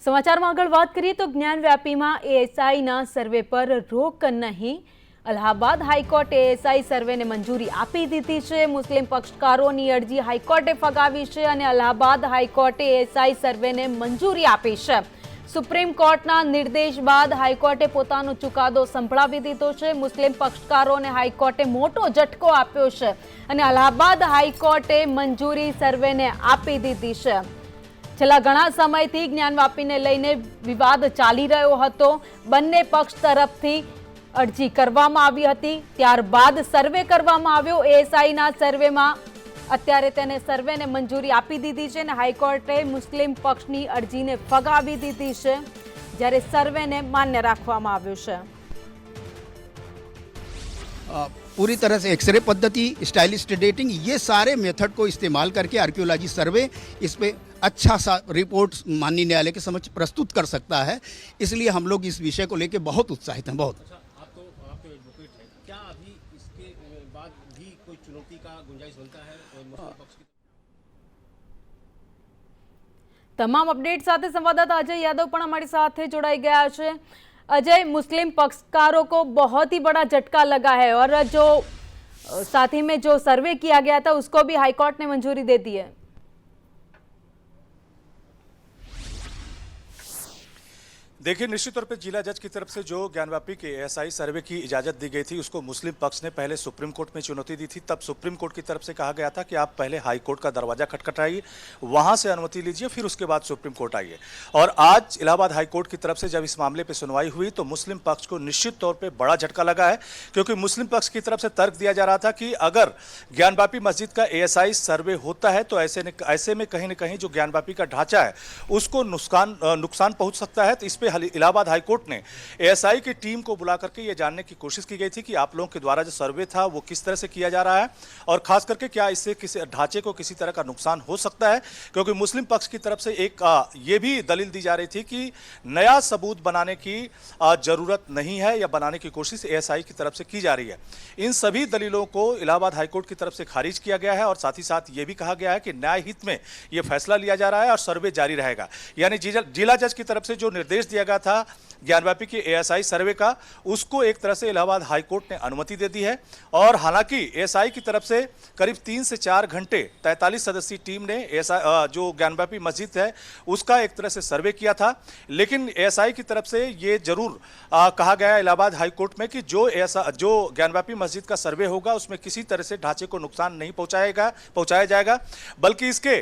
સમાચારમાં આગળ વાત કરીએ તો જ્ઞાનવ્યાપીમાં એએસઆઈના સર્વે પર રોક નહીં। અલ્હાબાદ હાઈકોર્ટ એએસઆઈ સર્વેને મંજૂરી આપી દીધી છે। મુસ્લિમ પક્ષકારોની અરજી હાઈકોર્ટે ફગાવી છે અને અલ્હાબાદ હાઈકોર્ટે એએસઆઈ સર્વેને મંજૂરી આપી છે। સુપ્રીમ કોર્ટના નિર્દેશ બાદ હાઈકોર્ટે પોતાનો ચુકાદો સંભળાવી દીધો છે। મુસ્લિમ પક્ષકારોને હાઈકોર્ટે મોટો ઝટકો આપ્યો છે અને અલ્હાબાદ હાઈકોર્ટે મંજૂરી સર્વેને આપી દીધી છે। છેલ્લા ઘણા સમયથી જ્ઞાનવાપીને લઈને વિવાદ ચાલી રહ્યો હતો। બંને પક્ષ તરફથી અરજી કરવામાં આવી હતી, ત્યારબાદ સર્વે કરવામાં આવ્યો। એએસઆઈના સર્વેમાં અત્યારે તેને સર્વેને મંજૂરી આપી દીધી છે અને હાઈકોર્ટે મુસ્લિમ પક્ષની અરજીને ફગાવી દીધી છે, જ્યારે સર્વેને માન્ય રાખવામાં આવ્યો છે। पूरी तरह से एक्सरे पद्धति, स्टाइलिस्ट डेटिंग, ये सारे मेथड को इस्तेमाल करके आर्कियोलॉजी सर्वे इस पे अच्छा सा रिपोर्ट माननीय न्यायालय के समक्ष प्रस्तुत कर सकता है। इसलिए हम लोग इस विषय को लेकर बहुत उत्साहित हैं। बहुत आप तो एडवोकेट हैं, क्या अभी इसके बाद भी कोई चुनौती का गुंजाइश बनता है मुस्लिम पक्ष की? તમામ અપડેટ સાથે સંવાદદાતા અજય યાદવ પણ અમારી સાથે જોડાઈ ગયા છે। अजय, मुस्लिम पक्षकारों को बहुत ही बड़ा झटका लगा है और जो साथ ही में जो सर्वे किया गया था उसको भी हाईकोर्ट ने मंजूरी दे दी है। देखिए, निश्चित तौर पे जिला जज की तरफ से जो ज्ञानव्यापी के एएसआई सर्वे की इजाजत दी गई थी उसको मुस्लिम पक्ष ने पहले सुप्रीम कोर्ट में चुनौती दी थी। तब सुप्रीम कोर्ट की तरफ से कहा गया था कि आप पहले हाई कोर्ट का दरवाजा खटखटाइए, वहां से अनुमति लीजिए, फिर उसके बाद सुप्रीम कोर्ट आइए। और आज इलाहाबाद हाई कोर्ट की तरफ से जब इस मामले पर सुनवाई हुई तो मुस्लिम पक्ष को निश्चित तौर पर बड़ा झटका लगा है, क्योंकि मुस्लिम पक्ष की तरफ से तर्क दिया जा रहा था कि अगर ज्ञानव्यापी मस्जिद का एएसआई सर्वे होता है तो ऐसे में कहीं ना कहीं जो ज्ञानव्यापी का ढांचा है उसको नुकसान पहुंच सकता है। तो इस पर इलाहाबाद हाईकोर्ट ने एएसआई की टीम को बुला करके ये जानने की कोशिश की गई थी कि आप लोगों के द्वारा जो सर्वे था वो किस तरह से किया जा रहा है और खास करके क्या इससे किसी ढांचे को किसी तरह का नुकसान हो सकता है। क्योंकि मुस्लिम पक्ष की तरफ से एक ये भी दलील दी जा रही थी कि नया सबूत बनाने की जरूरत नहीं है या बनाने की कोशिश एएसआई की तरफ से की जा रही है। इन सभी दलीलों को इलाहाबाद हाईकोर्ट की तरफ से खारिज किया गया है और साथ ही साथ ये भी कहा गया है कि न्याय हित में यह फैसला लिया जा रहा है और सर्वे जारी रहेगा। यानी जिला जज की तरफ से जो निर्देश दिया गया था ज्ञानव्यापी के एएसआई सर्वे का, उसको एक तरह से इलाहाबाद हाईकोर्ट ने अनुमति दे दी है। और हालांकि एएसआई की तरफ से करीब 3 से 4 घंटे 43 सदस्यीय टीम ने जो ज्ञानव्यापी मस्जिद है उसका एक तरह से सर्वे किया था, लेकिन एएसआई की तरफ से ये जरूर कहा गया इलाहाबाद हाईकोर्ट में कि जो ज्ञानव्यापी मस्जिद का सर्वे होगा उसमें किसी तरह से ढांचे को नुकसान नहीं पहुंचाया जाएगा, बल्कि इसके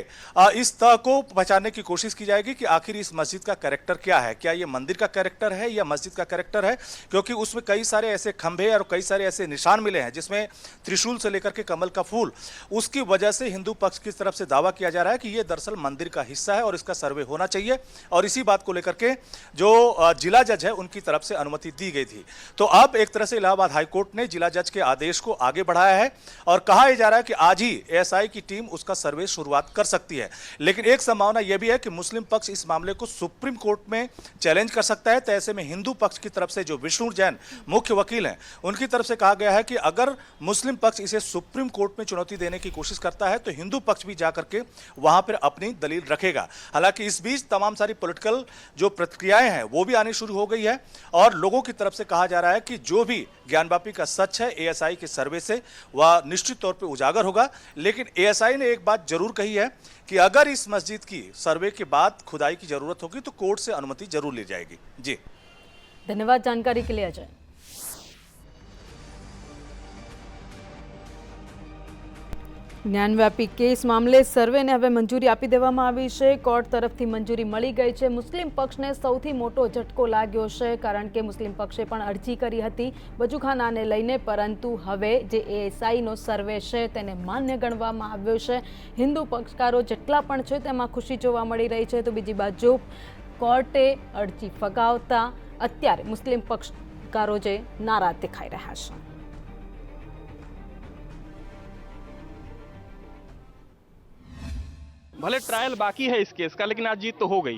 इस तह को पहचानने की कोशिश की जाएगी कि आखिर इस मस्जिद का कैरेक्टर क्या है, क्या ये मंदिर का कैरेक्टर है या मस्जिद का कैरेक्टर है। क्योंकि उसमें कई सारे ऐसे खंभे और कई सारे ऐसे निशान मिले हैं जिसमें त्रिशूल से लेकर के कमल का फूल, उसकी वजह से हिंदू पक्ष की तरफ से दावा किया जा रहा है कि यह दरअसल मंदिर का हिस्सा है और इसका सर्वे होना चाहिए। और इसी बात को लेकर के जो जिला जज है उनकी तरफ से अनुमति दी गई थी। तो अब एक तरह से इलाहाबाद हाईकोर्ट ने जिला जज के आदेश को आगे बढ़ाया है और कहा जा रहा है कि आज ही एएसआई की टीम उसका सर्वे शुरुआत कर सकती है। लेकिन एक संभावना यह भी है कि मुस्लिम पक्ष इस मामले को सुप्रीम कोर्ट में चैलेंज कर सकता है। ऐसे में हिंदू पक्ष की तरफ से जो विष्णु जैन मुख्य वकील हैं उनकी तरफ से कहा गया है कि अगर मुस्लिम पक्ष इसे सुप्रीम कोर्ट में चुनौती देने की कोशिश करता है तो हिंदू पक्ष भी जाकर के वहां पर अपनी दलील रखेगा। हालांकि इस बीच तमाम सारी पॉलिटिकल जो प्रतिक्रियाएं हैं वो भी आनी शुरू हो गई है और लोगों की तरफ से कहा जा रहा है कि जो भी ज्ञानव्यापी का सच है एएसआई के सर्वे से वह निश्चित तौर पर उजागर होगा। लेकिन एएसआई ने एक बात जरूर कही है कि अगर इस मस्जिद की सर्वे के बाद खुदाई की जरूरत होगी तो कोर्ट से अनुमति जरूर ली जाएगी। जी, धन्यवाद जानकारी के लिए अजय। જ્ઞાનવ્યાપી કેસ મામલે સર્વેને હવે મંજૂરી આપી દેવામાં આવી છે। કોર્ટ તરફથી મંજૂરી મળી ગઈ છે। મુસ્લિમ પક્ષને સૌથી મોટો ઝટકો लाग्यो છે, કારણ કે મુસ્લિમ પક્ષે પણ અરજી કરી હતી વજૂખાનાને લઈને, પરંતુ હવે જે એએસઆઈનો સર્વે છે તેને માન્ય ગણવામાં આવ્યો છે। હિન્દુ પક્ષકારો જેટલા પણ છે તેમાં ખુશી જોવા મળી રહી છે, તો બીજી બાજુ કોર્ટે અરજી ફગાવતા અત્યારે મુસ્લિમ પક્ષકારો જે નારાજ દેખાઈ રહ્યા છે। भले ट्रायल बाकी है इस केस का, लेकिन आज जीत तो हो गई।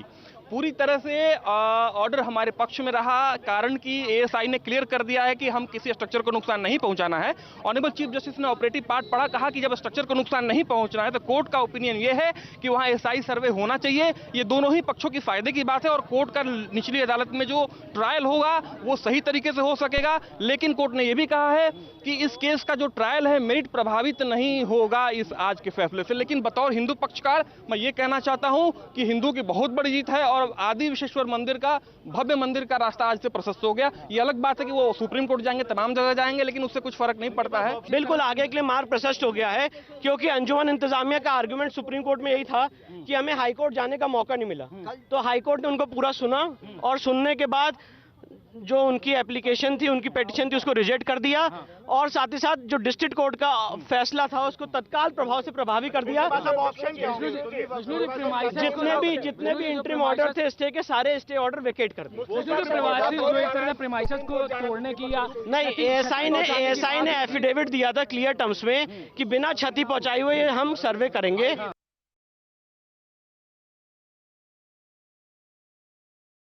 पूरी तरह से ऑर्डर हमारे पक्ष में रहा, कारण कि एएसआई ने क्लियर कर दिया है कि हम किसी स्ट्रक्चर को नुकसान नहीं पहुंचाना है। ऑनरेबल चीफ जस्टिस ने ऑपरेटिव पार्ट पढ़ा, कहा कि जब स्ट्रक्चर को नुकसान नहीं पहुंचना है तो कोर्ट का ओपिनियन ये है कि वहां एएसआई सर्वे होना चाहिए। ये दोनों ही पक्षों की फायदे की बात है और कोर्ट का निचली अदालत में जो ट्रायल होगा वो सही तरीके से हो सकेगा। लेकिन कोर्ट ने यह भी कहा है कि इस केस का जो ट्रायल है मेरिट प्रभावित नहीं होगा इस आज के फैसले से। लेकिन बतौर हिंदू पक्षकार मैं ये कहना चाहता हूं कि हिंदू की बहुत बड़ी जीत है और आदि विश्वेश्वर मंदिर का, भव्य मंदिर का रास्ता आज से प्रशस्त हो गया। ये अलग बात है कि वो सुप्रीम कोर्ट जाएंगे, तमाम जगह जाएंगे, लेकिन उससे कुछ फर्क नहीं पड़ता है। बिल्कुल आगे के लिए मार्ग प्रशस्त हो गया है, क्योंकि अंजुमन इंतजामिया का आर्गुमेंट सुप्रीम कोर्ट में यही था कि हमें हाई कोर्ट जाने का मौका नहीं मिला। तो हाई कोर्ट ने उनको पूरा सुना और सुनने के बाद जो उनकी एप्लीकेशन थी, उनकी पिटीशन थी, उसको रिजेक्ट कर दिया और साथ ही साथ जो डिस्ट्रिक्ट कोर्ट का फैसला था उसको तत्काल प्रभाव से प्रभावी कर दिया। जितने भी इंटरिम ऑर्डर थे स्टे के, सारे स्टे ऑर्डर वेकेट कर दिए। नहीं, एएसआई ने एफिडेविट दिया था क्लियर टर्म्स में कि बिना क्षति पहुंचाई हुए हम सर्वे करेंगे।